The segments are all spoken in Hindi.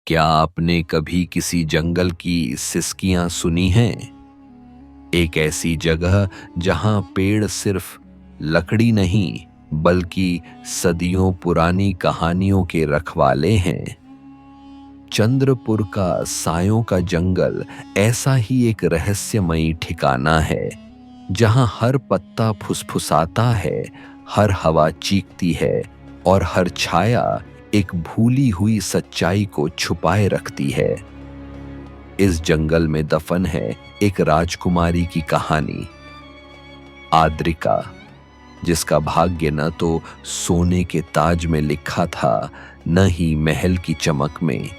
क्या आपने कभी किसी जंगल की सिसकियां सुनी हैं? एक ऐसी जगह जहां पेड़ सिर्फ लकड़ी नहीं बल्कि सदियों पुरानी कहानियों के रखवाले हैं। चंद्रपुर का सायों का जंगल ऐसा ही एक रहस्यमयी ठिकाना है जहां हर पत्ता फुसफुसाता है, हर हवा चीखती है और हर छाया एक भूली हुई सच्चाई को छुपाए रखती है। इस जंगल में दफन है एक राजकुमारी की कहानी, आद्रिका, जिसका भाग्य न तो सोने के ताज में लिखा था, न ही महल की चमक में।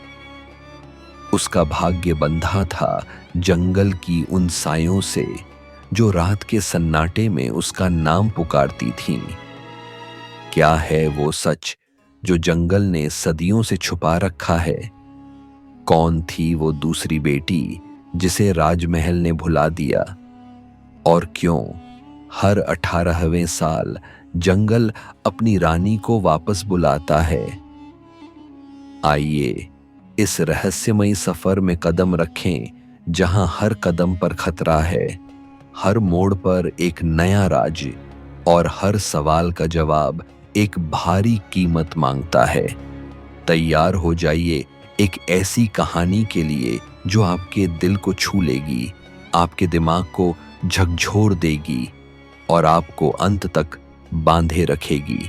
उसका भाग्य बंधा था जंगल की उन सायों से जो रात के सन्नाटे में उसका नाम पुकारती थीं। क्या है वो सच जो जंगल ने सदियों से छुपा रखा है? कौन थी वो दूसरी बेटी जिसे राजमहल ने भुला दिया? और क्यों हर 18वें साल जंगल अपनी रानी को वापस बुलाता है? आइए इस रहस्यमयी सफर में कदम रखें जहां हर कदम पर खतरा है, हर मोड़ पर एक नया राज और हर सवाल का जवाब एक भारी कीमत मांगता है। तैयार हो जाइए एक ऐसी कहानी के लिए जो आपके दिल को छू लेगी, आपके दिमाग को झकझोर देगी और आपको अंत तक बांधे रखेगी।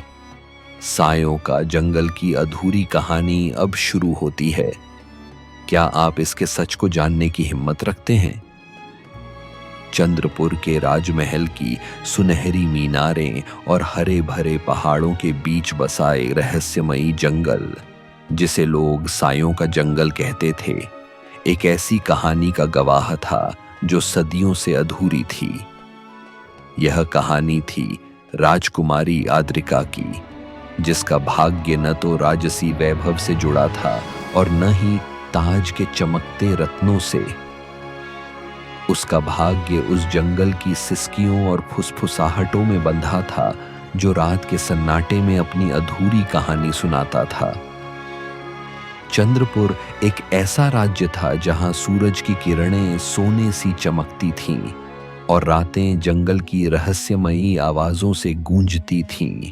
सायों का जंगल की अधूरी कहानी अब शुरू होती है। क्या आप इसके सच को जानने की हिम्मत रखते हैं? चंद्रपुर के राजमहल की सुनहरी मीनारें और हरे भरे पहाड़ों के बीच बसा एक रहस्यमयी जंगल, जिसे लोग सायों का जंगल कहते थे, एक ऐसी कहानी का गवाह था जो सदियों से अधूरी थी। यह कहानी थी राजकुमारी आद्रिका की, जिसका भाग्य न तो राजसी वैभव से जुड़ा था और न ही ताज के चमकते रत्नों से। उसका भाग्य उस जंगल की सिसकियों और फुसफुसाहटों में बंधा था जो रात के सन्नाटे में अपनी अधूरी कहानी सुनाता था। चंद्रपुर एक ऐसा राज्य था जहां सूरज की किरणें सोने सी चमकती थीं और रातें जंगल की रहस्यमयी आवाजों से गूंजती थीं।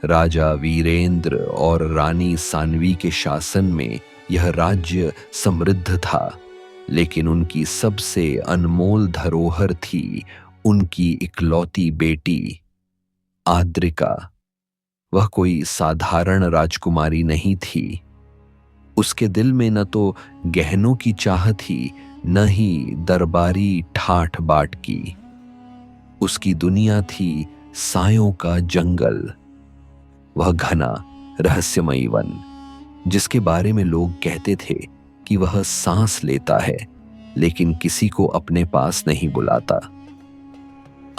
राजा वीरेंद्र और रानी सानवी के शासन में यह राज्य समृद्ध था, लेकिन उनकी सबसे अनमोल धरोहर थी उनकी इकलौती बेटी आद्रिका। वह कोई साधारण राजकुमारी नहीं थी। उसके दिल में न तो गहनों की चाह थी, न ही दरबारी ठाठ बाट की। उसकी दुनिया थी सायों का जंगल, वह घना रहस्यमयी वन जिसके बारे में लोग कहते थे कि वह सांस लेता है लेकिन किसी को अपने पास नहीं बुलाता।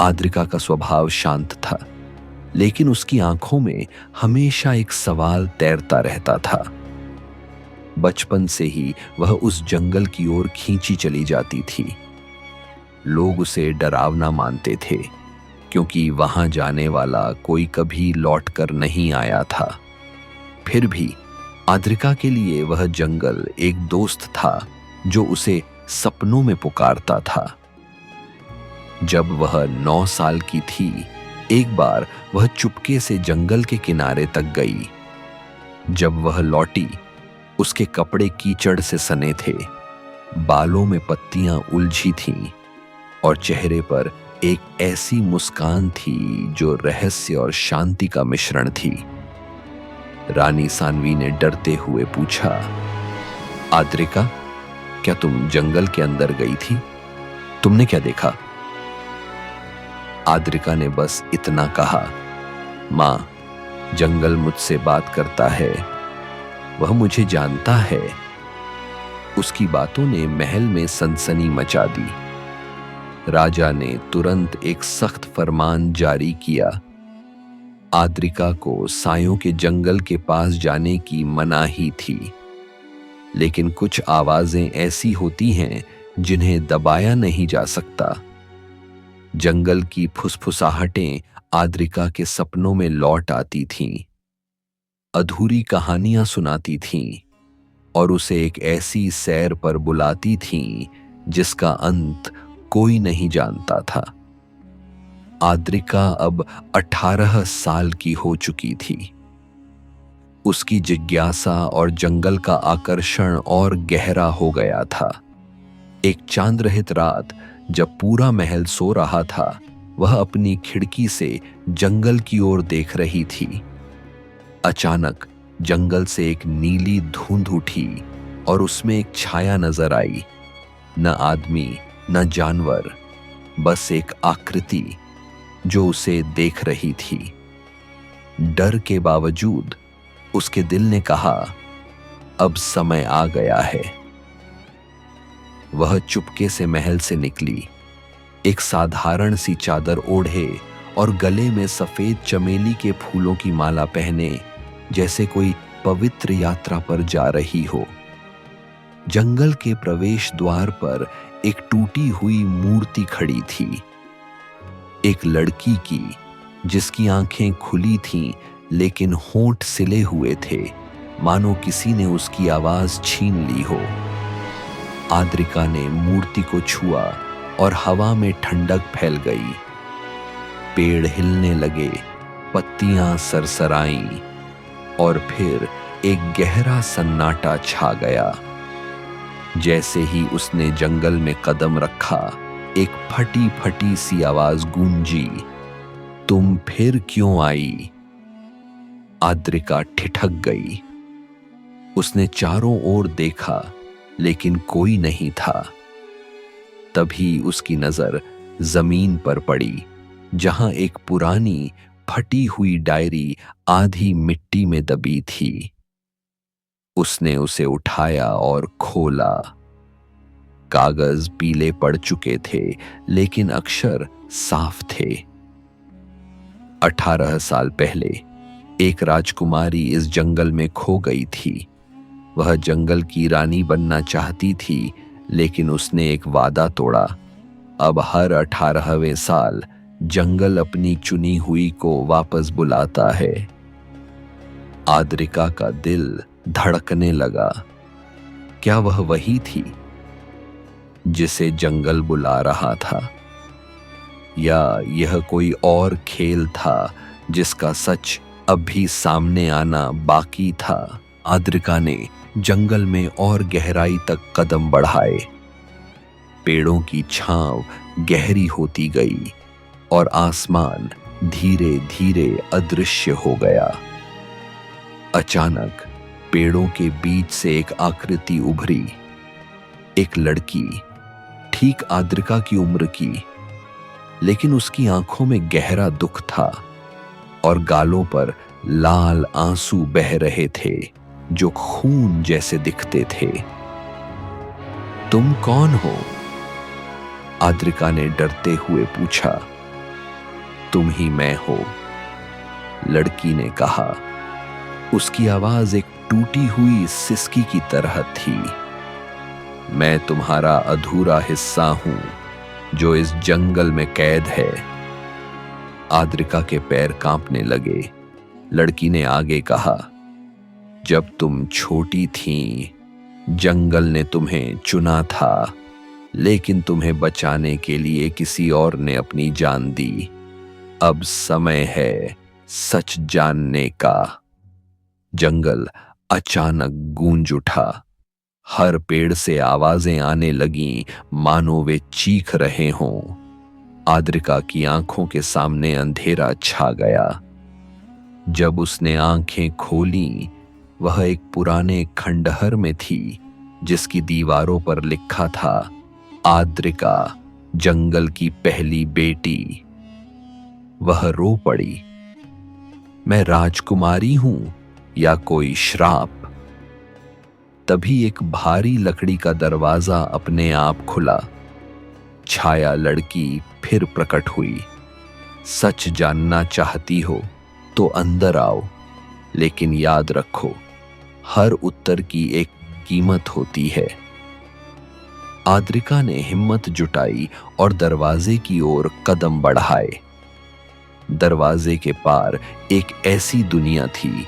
आद्रिका का स्वभाव शांत था, लेकिन उसकी आंखों में हमेशा एक सवाल तैरता रहता था। बचपन से ही वह उस जंगल की ओर खींची चली जाती थी। लोग उसे डरावना मानते थे क्योंकि वहां जाने वाला कोई कभी लौटकर नहीं आया था। फिर भी आद्रिका के लिए वह जंगल एक दोस्त था जो उसे सपनों में पुकारता था। जब वह 9 साल की थी, एक बार वह चुपके से जंगल के किनारे तक गई। जब वह लौटी, उसके कपड़े कीचड़ से सने थे, बालों में पत्तियां उलझी थीं और चेहरे पर एक ऐसी मुस्कान थी जो रहस्य और शांति का मिश्रण थी। रानी सानवी ने डरते हुए पूछा, आद्रिका, क्या तुम जंगल के अंदर गई थी? तुमने क्या देखा? आद्रिका ने बस इतना कहा, मां, जंगल मुझसे बात करता है, वह मुझे जानता है। उसकी बातों ने महल में सनसनी मचा दी। राजा ने तुरंत एक सख्त फरमान जारी किया। आद्रिका को सायों के जंगल के पास जाने की मनाही थी, लेकिन कुछ आवाजें ऐसी होती हैं जिन्हें दबाया नहीं जा सकता। जंगल की फुसफुसाहटें आद्रिका के सपनों में लौट आती थीं, अधूरी कहानियां सुनाती थीं और उसे एक ऐसी सैर पर बुलाती थीं जिसका अंत कोई नहीं जानता था। आद्रिका अब 18 साल की हो चुकी थी। उसकी जिज्ञासा और जंगल का आकर्षण और गहरा हो गया था। एक चांद्रहित रात जब पूरा महल सो रहा था, वह अपनी खिड़की से जंगल की ओर देख रही थी। अचानक जंगल से एक नीली धुंध उठी और उसमें एक छाया नजर आई। न आदमी न जानवर, बस एक आकृति जो उसे देख रही थी। डर के बावजूद उसके दिल ने कहा, अब समय आ गया है। वह चुपके से महल से निकली, एक साधारण सी चादर ओढ़े और गले में सफेद चमेली के फूलों की माला पहने, जैसे कोई पवित्र यात्रा पर जा रही हो। जंगल के प्रवेश द्वार पर एक टूटी हुई मूर्ति खड़ी थी, एक लड़की की, जिसकी आंखें खुली थीं लेकिन होंठ सिले हुए थे, मानो किसी ने उसकी आवाज छीन ली हो। आद्रिका ने मूर्ति को छुआ और हवा में ठंडक फैल गई। पेड़ हिलने लगे, पत्तियां सरसराईं और फिर एक गहरा सन्नाटा छा गया। जैसे ही उसने जंगल में कदम रखा, एक फटी फटी सी आवाज गूंजी, तुम फिर क्यों आई? आद्रिका ठिठक गई। उसने चारों ओर देखा लेकिन कोई नहीं था। तभी उसकी नजर जमीन पर पड़ी, जहां एक पुरानी फटी हुई डायरी आधी मिट्टी में दबी थी। उसने उसे उठाया और खोला। कागज पीले पड़ चुके थे लेकिन अक्षर साफ थे। 18 साल पहले एक राजकुमारी इस जंगल में खो गई थी। वह जंगल की रानी बनना चाहती थी, लेकिन उसने एक वादा तोड़ा। अब हर 18वें साल जंगल अपनी चुनी हुई को वापस बुलाता है। आद्रिका का दिल धड़कने लगा। क्या वह वही थी जिसे जंगल बुला रहा था, या यह कोई और खेल था जिसका सच अभी सामने आना बाकी था? आद्रिका ने जंगल में और गहराई तक कदम बढ़ाए। पेड़ों की छांव गहरी होती गई और आसमान धीरे धीरे अदृश्य हो गया। अचानक पेड़ों के बीच से एक आकृति उभरी, एक लड़की, ठीक आद्रिका की उम्र की, लेकिन उसकी आंखों में गहरा दुख था और गालों पर लाल आंसू बह रहे थे जो खून जैसे दिखते थे। तुम कौन हो? आद्रिका ने डरते हुए पूछा। तुम ही मैं हो, लड़की ने कहा। उसकी आवाज एक टूटी हुई सिसकी की तरह थी। मैं तुम्हारा अधूरा हिस्सा हूं जो इस जंगल में कैद है। आद्रिका के पैर कांपने लगे। लड़की ने आगे कहा, जब तुम छोटी थीं, जंगल ने तुम्हें चुना था, लेकिन तुम्हें बचाने के लिए किसी और ने अपनी जान दी। अब समय है सच जानने का। जंगल अचानक गूंज उठा। हर पेड़ से आवाजें आने लगीं, मानो वे चीख रहे हों। आद्रिका की आंखों के सामने अंधेरा छा गया। जब उसने आंखें खोलीं, वह एक पुराने खंडहर में थी जिसकी दीवारों पर लिखा था, आद्रिका, जंगल की पहली बेटी। वह रो पड़ी। मैं राजकुमारी हूं या कोई श्राप? तभी एक भारी लकड़ी का दरवाजा अपने आप खुला। छाया लड़की फिर प्रकट हुई। सच जानना चाहती हो तो अंदर आओ, लेकिन याद रखो, हर उत्तर की एक कीमत होती है। आद्रिका ने हिम्मत जुटाई और दरवाजे की ओर कदम बढ़ाए। दरवाजे के पार एक ऐसी दुनिया थी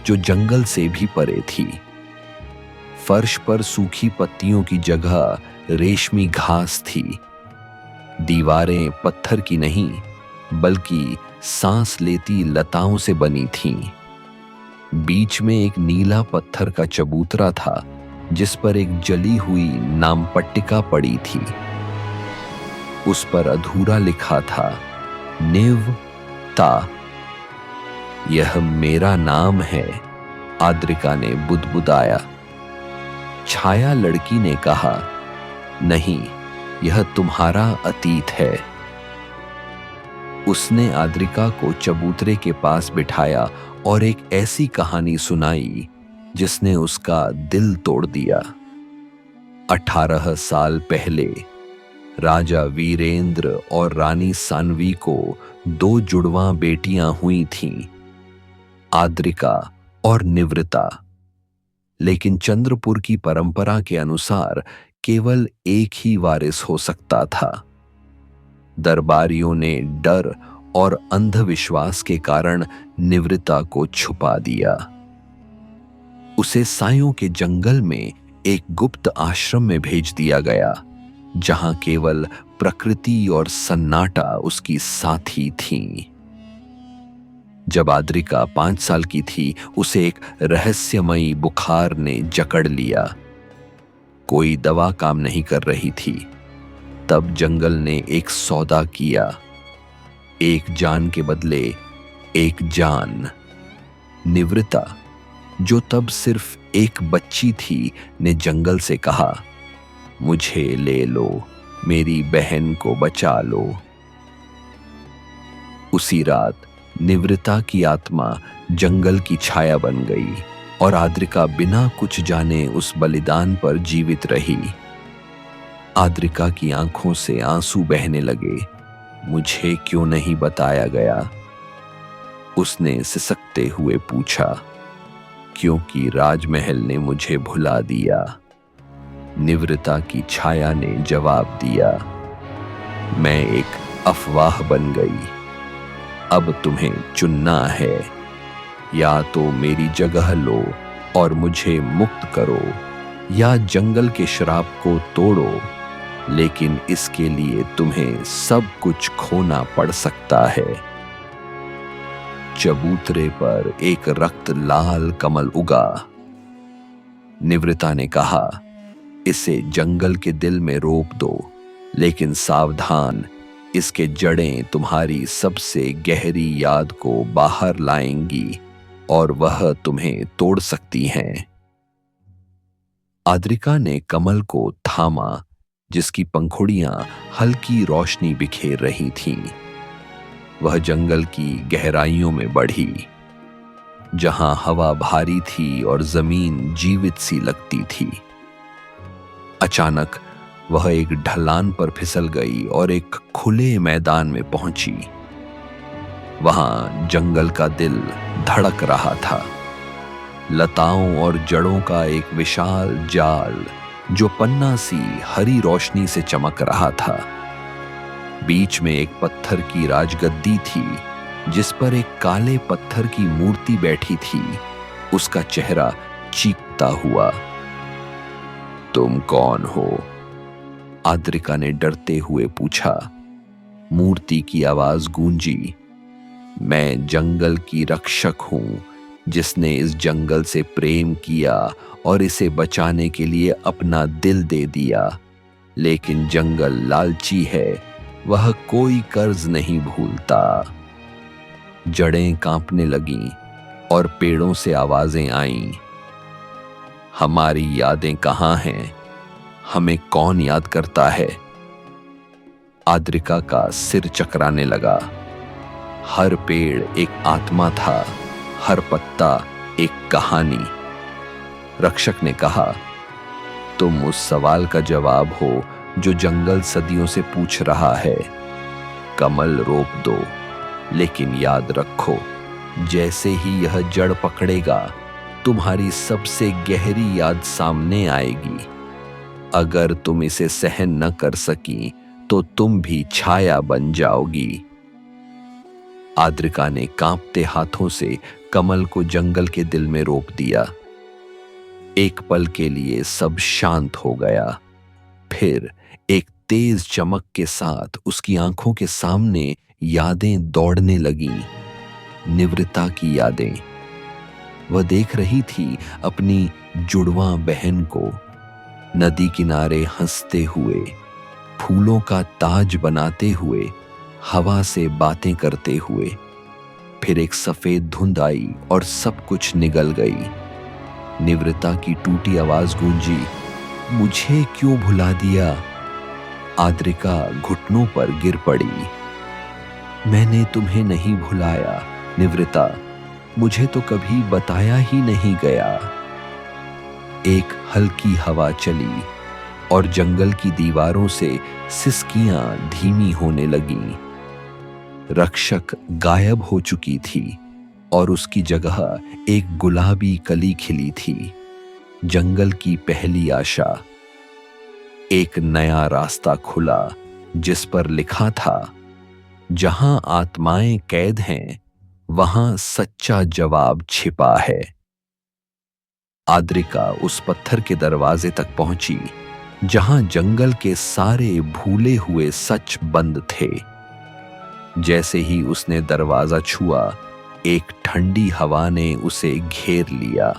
जो जंगल से भी परे थी। फर्श पर सूखी पत्तियों की जगह रेशमी घास थी। दीवारें पत्थर की नहीं बल्कि सांस लेती लताओं से बनी थीं। बीच में एक नीला पत्थर का चबूतरा था जिस पर एक जली हुई नामपट्टिका पड़ी थी। उस पर अधूरा लिखा था, निव ता। यह मेरा नाम है, आद्रिका ने बुदबुदाया। छाया लड़की ने कहा, नहीं, यह तुम्हारा अतीत है। उसने आद्रिका को चबूतरे के पास बिठाया और एक ऐसी कहानी सुनाई जिसने उसका दिल तोड़ दिया। 18 साल पहले राजा वीरेंद्र और रानी सानवी को 2 जुड़वां बेटियां हुई थीं, आद्रिका और निवृता। लेकिन चंद्रपुर की परंपरा के अनुसार केवल एक ही वारिस हो सकता था। दरबारियों ने डर और अंधविश्वास के कारण निवृता को छुपा दिया। उसे सायों के जंगल में एक गुप्त आश्रम में भेज दिया गया, जहां केवल प्रकृति और सन्नाटा उसकी साथी थीं। जब आद्रिका 5 साल की थी, उसे एक रहस्यमयी बुखार ने जकड़ लिया। कोई दवा काम नहीं कर रही थी। तब जंगल ने एक सौदा किया, एक जान के बदले एक जान। निवृता, जो तब सिर्फ एक बच्ची थी, ने जंगल से कहा, मुझे ले लो, मेरी बहन को बचा लो। उसी रात निवृता की आत्मा जंगल की छाया बन गई और आद्रिका बिना कुछ जाने उस बलिदान पर जीवित रही। आद्रिका की आंखों से आंसू बहने लगे। मुझे क्यों नहीं बताया गया? उसने सिसकते हुए पूछा। क्योंकि राजमहल ने मुझे भुला दिया, निवृता की छाया ने जवाब दिया। मैं एक अफवाह बन गई। अब तुम्हें चुनना है, या तो मेरी जगह लो और मुझे मुक्त करो, या जंगल के श्राप को तोड़ो, लेकिन इसके लिए तुम्हें सब कुछ खोना पड़ सकता है। चबूतरे पर एक रक्त लाल कमल उगा। निवृता ने कहा, इसे जंगल के दिल में रोप दो, लेकिन सावधान, इसके जड़ें तुम्हारी सबसे गहरी याद को बाहर लाएंगी और वह तुम्हें तोड़ सकती हैं। आद्रिका ने कमल को थामा, जिसकी पंखुड़ियां हल्की रोशनी बिखेर रही थीं। वह जंगल की गहराइयों में बढ़ी, जहां हवा भारी थी और जमीन जीवित सी लगती थी। अचानक वह एक ढलान पर फिसल गई और एक खुले मैदान में पहुंची। वहां जंगल का दिल धड़क रहा था। लताओं और जड़ों का एक विशाल जाल जो पन्ना सी हरी रोशनी से चमक रहा था। बीच में एक पत्थर की राजगद्दी थी, जिस पर एक काले पत्थर की मूर्ति बैठी थी। उसका चेहरा चीखता हुआ, तुम कौन हो? आद्रिका ने डरते हुए पूछा। मूर्ति की आवाज गूंजी, मैं जंगल की रक्षक हूं, जिसने इस जंगल से प्रेम किया और इसे बचाने के लिए अपना दिल दे दिया। लेकिन जंगल लालची है, वह कोई कर्ज नहीं भूलता। जड़ें कांपने लगीं और पेड़ों से आवाजें आईं। हमारी यादें कहाँ हैं? हमें कौन याद करता है? आद्रिका का सिर चकराने लगा। हर पेड़ एक आत्मा था, हर पत्ता एक कहानी। रक्षक ने कहा, तुम उस सवाल का जवाब हो जो जंगल सदियों से पूछ रहा है। कमल रोप दो, लेकिन याद रखो, जैसे ही यह जड़ पकड़ेगा, तुम्हारी सबसे गहरी याद सामने आएगी। अगर तुम इसे सहन न कर सकी, तो तुम भी छाया बन जाओगी। आद्रिका ने कांपते हाथों से कमल को जंगल के दिल में रोप दिया। एक पल के लिए सब शांत हो गया। फिर एक तेज चमक के साथ उसकी आंखों के सामने यादें दौड़ने लगीं। निवृत्ता की यादें। वह देख रही थी अपनी जुड़वा बहन को नदी किनारे हंसते हुए, फूलों का ताज बनाते हुए, हवा से बातें करते हुए। फिर एक सफेद धुंध आई और सब कुछ निगल गई। निवृत्ता की टूटी आवाज गूंजी, मुझे क्यों भुला दिया? आद्रिका घुटनों पर गिर पड़ी। मैंने तुम्हें नहीं भुलाया निवृत्ता, मुझे तो कभी बताया ही नहीं गया। एक हल्की हवा चली और जंगल की दीवारों से सिसकियां धीमी होने लगीं। रक्षक गायब हो चुकी थी और उसकी जगह एक गुलाबी कली खिली थी। जंगल की पहली आशा। एक नया रास्ता खुला जिस पर लिखा था, जहां आत्माएं कैद हैं वहां सच्चा जवाब छिपा है। आद्रिका उस पत्थर के दरवाजे तक पहुंची जहां जंगल के सारे भूले हुए सच बंद थे। जैसे ही उसने दरवाजा छुआ, एक ठंडी हवा ने उसे घेर लिया।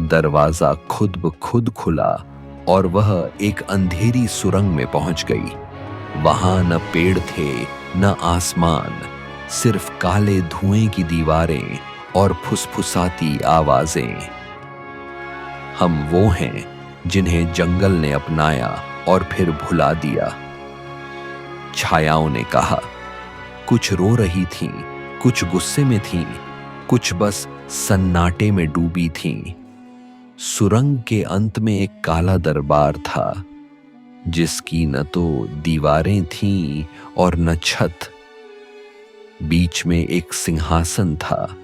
दरवाजा खुद ब खुद खुला और वह एक अंधेरी सुरंग में पहुंच गई। वहां न पेड़ थे न आसमान, सिर्फ काले धुएं की दीवारें और फुसफुसाती आवाजें। हम वो हैं जिन्हें जंगल ने अपनाया और फिर भुला दिया। छायाओं ने कहा। कुछ रो रही थीं, कुछ गुस्से में थीं, कुछ बस सन्नाटे में डूबी थीं। सुरंग के अंत में एक काला दरबार था, जिसकी न तो दीवारें थीं और न छत। बीच में एक सिंहासन था,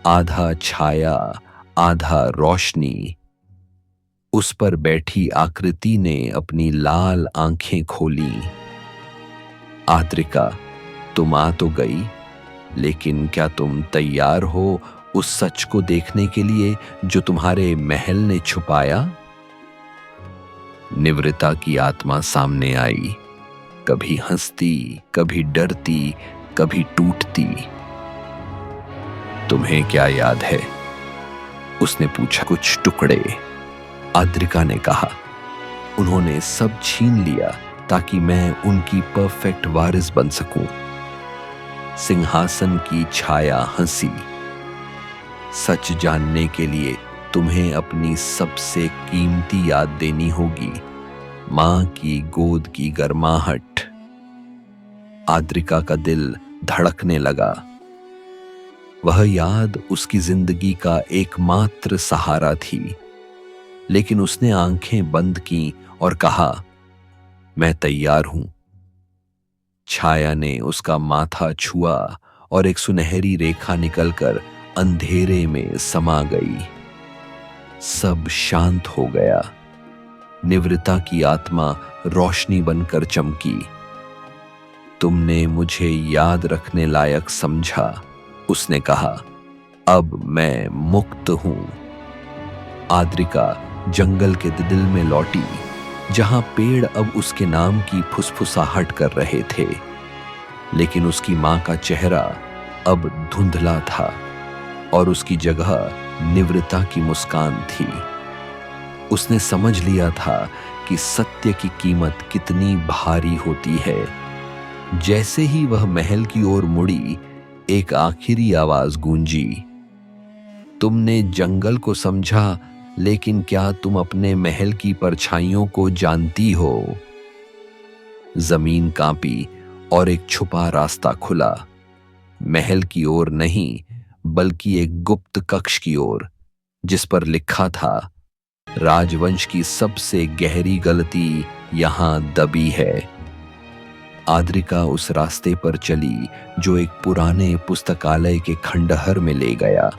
आधा छाया आधा रोशनी। उस पर बैठी आकृति ने अपनी लाल आंखें खोली। आद्रिका, तुम आ तो गई, लेकिन क्या तुम तैयार हो उस सच को देखने के लिए जो तुम्हारे महल ने छुपाया? निवृत्ता की आत्मा सामने आई, कभी हंसती, कभी डरती, कभी टूटती। तुम्हें क्या याद है? उसने पूछा। कुछ टुकड़े, आद्रिका ने कहा। उन्होंने सब छीन लिया ताकि मैं उनकी परफेक्ट वारिस बन सकूं। सिंहासन की छाया हंसी। सच जानने के लिए तुम्हें अपनी सबसे कीमती याद देनी होगी, मां की गोद की गर्माहट। आद्रिका का दिल धड़कने लगा। वह याद उसकी जिंदगी का एकमात्र सहारा थी। लेकिन उसने आंखें बंद की और कहा, मैं तैयार हूं। छाया ने उसका माथा छुआ और एक सुनहरी रेखा निकलकर अंधेरे में समा गई। सब शांत हो गया। निवृत्ता की आत्मा रोशनी बनकर चमकी। तुमने मुझे याद रखने लायक समझा, उसने कहा। अब मैं मुक्त हूं। आद्रिका जंगल के दिल में लौटी, जहां पेड़ अब उसके नाम की फुसफुसाहट कर रहे थे। लेकिन उसकी मां का चेहरा अब धुंधला था और उसकी जगह निवृत्ता की मुस्कान थी। उसने समझ लिया था कि सत्य की कीमत कितनी भारी होती है। जैसे ही वह महल की ओर मुड़ी, एक आखिरी आवाज गूंजी, तुमने जंगल को समझा, लेकिन क्या तुम अपने महल की परछाइयों को जानती हो? जमीन कांपी और एक छुपा रास्ता खुला। महल की ओर नहीं, बल्कि एक गुप्त कक्ष की ओर, जिस पर लिखा था, राजवंश की सबसे गहरी गलती यहां दबी है। आद्रिका उस रास्ते पर चली जो एक पुराने पुस्तकालय के खंडहर में ले गया।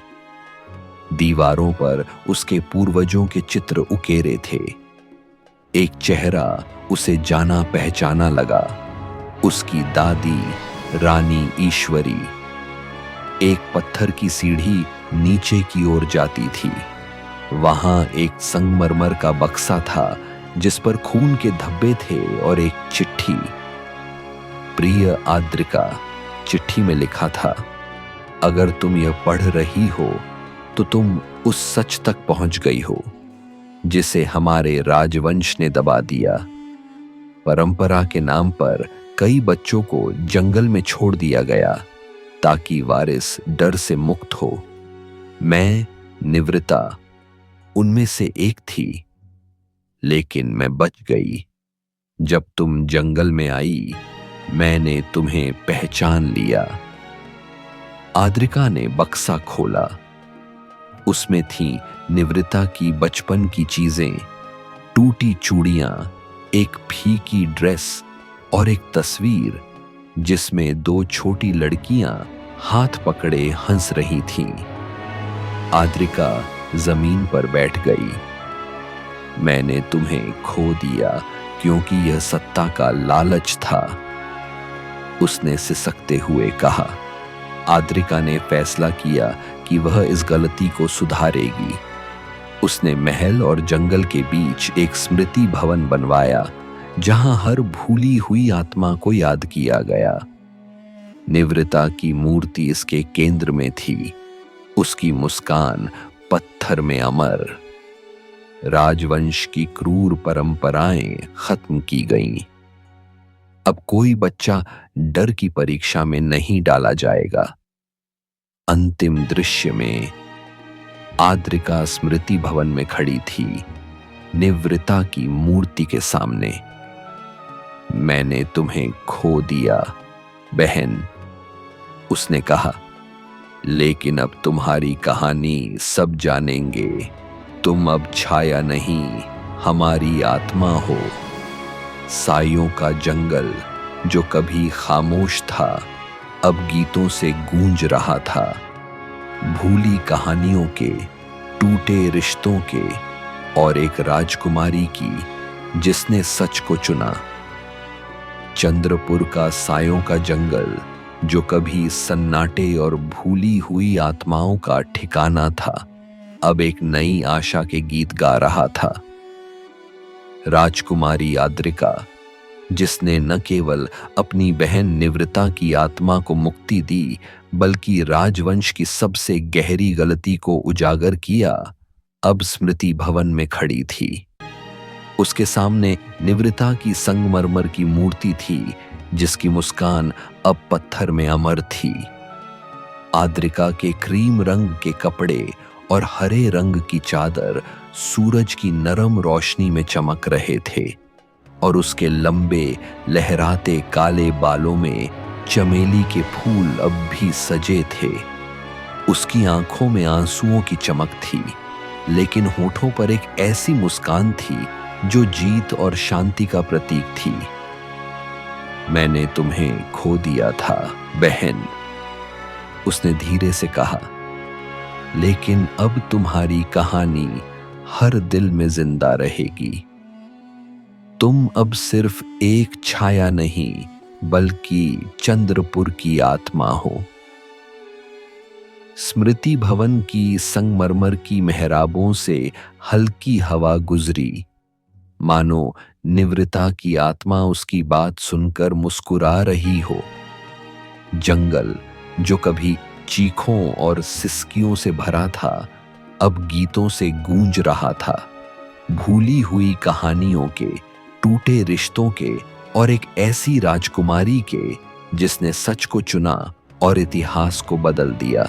दीवारों पर उसके पूर्वजों के चित्र उकेरे थे। एक चेहरा उसे जाना पहचाना लगा, उसकी दादी रानी वहां एक संगमरमर का बक्सा था जिस पर खून के धब्बे थे और एक चिट्ठी। प्रिय आद्रिका, चिट्ठी में लिखा था, अगर तुम यह पढ़ रही हो तो तुम उस सच तक पहुंच गई हो जिसे हमारे राजवंश ने दबा दिया। परंपरा के नाम पर कई बच्चों को जंगल में छोड़ दिया गया ताकि वारिस डर से मुक्त हो। मैं, निवृता, उनमें से एक थी, लेकिन मैं बच गई। जब तुम जंगल में आई, मैंने तुम्हें पहचान लिया। आद्रिका ने बक्सा खोला। उसमें थी निवृता की बचपन की चीजें, टूटी चूड़ियां, एक फीकी ड्रेस और एक तस्वीर जिसमें दो छोटी लड़कियां हाथ पकड़े हंस रही थीं। आद्रिका जमीन पर बैठ गई। मैंने तुम्हें खो दिया क्योंकि यह सत्ता का लालच था, उसने सिसकते हुए कहा। आद्रिका ने फैसला किया कि वह इस गलती को सुधारेगी। उसने महल और जंगल के बीच एक स्मृति भवन बनवाया जहां हर भूली हुई आत्मा को याद किया गया। निवृता की मूर्ति इसके केंद्र में थी, उसकी मुस्कान पत्थर में अमर। राजवंश की क्रूर परंपराएं खत्म की गईं। अब कोई बच्चा डर की परीक्षा में नहीं डाला जाएगा। अंतिम दृश्य में आद्रिका स्मृति भवन में खड़ी थी, निवृता की मूर्ति के सामने। मैंने तुम्हें खो दिया बहन, उसने कहा, लेकिन अब तुम्हारी कहानी सब जानेंगे। तुम अब छाया नहीं, हमारी आत्मा हो। सायों का जंगल जो कभी खामोश था, अब गीतों से गूंज रहा था। भूली कहानियों के, टूटे रिश्तों के और एक राजकुमारी की जिसने सच को चुना। चंद्रपुर का सायों का जंगल जो कभी सन्नाटे और भूली हुई आत्माओं का ठिकाना था, अब एक नई आशा के गीत गा रहा था। राजकुमारी आद्रिका, जिसने न केवल अपनी बहन निवृता की आत्मा को मुक्ति दी, बल्कि राजवंश की सबसे गहरी गलती को उजागर किया, अब स्मृति भवन में खड़ी थी। उसके सामने निवृता की संगमरमर की मूर्ति थी जिसकी मुस्कान अब पत्थर में अमर थी। आद्रिका के क्रीम रंग के कपड़े और हरे रंग की चादर सूरज की नरम रोशनी में चमक रहे थे और उसके लंबे लहराते काले बालों में चमेली के फूल अब भी सजे थे। उसकी आंखों में आंसुओं की चमक थी, लेकिन होठों पर एक ऐसी मुस्कान थी जो जीत और शांति का प्रतीक थी। मैंने तुम्हें खो दिया था बहन, उसने धीरे से कहा, लेकिन अब तुम्हारी कहानी हर दिल में जिंदा रहेगी। तुम अब सिर्फ एक छाया नहीं, बल्कि चंद्रपुर की आत्मा हो। स्मृति भवन की संगमरमर की मेहराबों से हल्की हवा गुजरी, मानो निवृता की आत्मा उसकी बात सुनकर मुस्कुरा रही हो। जंगल जो कभी चीखों और सिसकियों से भरा था, अब गीतों से गूंज रहा था। भूली हुई कहानियों के, टूटे रिश्तों के और एक ऐसी राजकुमारी के जिसने सच को चुना और इतिहास को बदल दिया।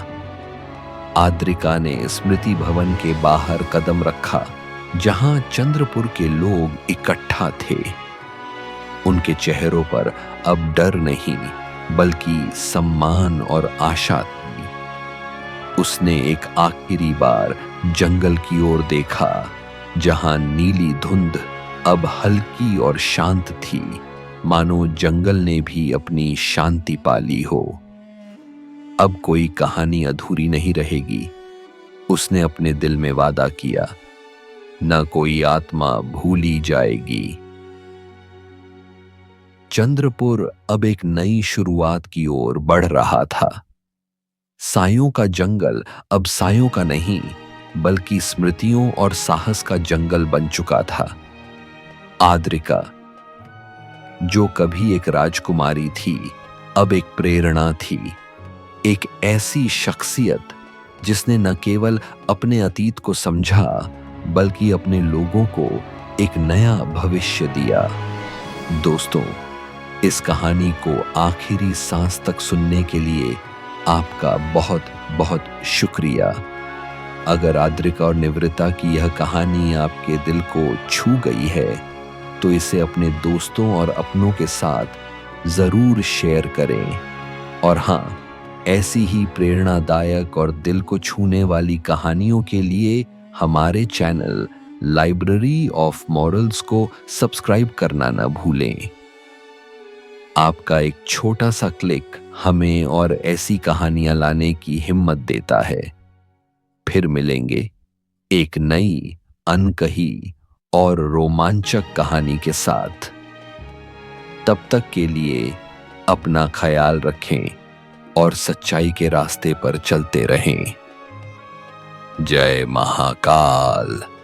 आद्रिका ने स्मृति भवन के बाहर कदम रखा, जहां चंद्रपुर के लोग इकट्ठा थे। उनके चेहरों पर अब डर नहीं, बल्कि सम्मान और आशा थी। उसने एक आखिरी बार जंगल की ओर देखा, जहां नीली धुंध अब हल्की और शांत थी, मानो जंगल ने भी अपनी शांति पा ली हो। अब कोई कहानी अधूरी नहीं रहेगी, उसने अपने दिल में वादा किया। न कोई आत्मा भूली जाएगी। चंद्रपुर अब एक नई शुरुआत की ओर बढ़ रहा था। सायों का जंगल अब सायों का नहीं, बल्कि स्मृतियों और साहस का जंगल बन चुका था। आद्रिका, जो कभी एक राजकुमारी थी, अब एक प्रेरणा थी। एक ऐसी शख्सियत जिसने न केवल अपने अतीत को समझा, बल्कि अपने लोगों को एक नया भविष्य दिया। दोस्तों, इस कहानी को आखिरी सांस तक सुनने के लिए आपका बहुत बहुत शुक्रिया। अगर आद्रिका और निवृत्ता की यह कहानी आपके दिल को छू गई है, तो इसे अपने दोस्तों और अपनों के साथ जरूर शेयर करें। और हाँ, ऐसी ही प्रेरणादायक और दिल को छूने वाली कहानियों के लिए हमारे चैनल लाइब्रेरी ऑफ मॉरल्स को सब्सक्राइब करना न भूलें। आपका एक छोटा सा क्लिक हमें और ऐसी कहानियां लाने की हिम्मत देता है। फिर मिलेंगे एक नई, अनकही और रोमांचक कहानी के साथ। तब तक के लिए अपना ख्याल रखें और सच्चाई के रास्ते पर चलते रहें। जय महाकाल।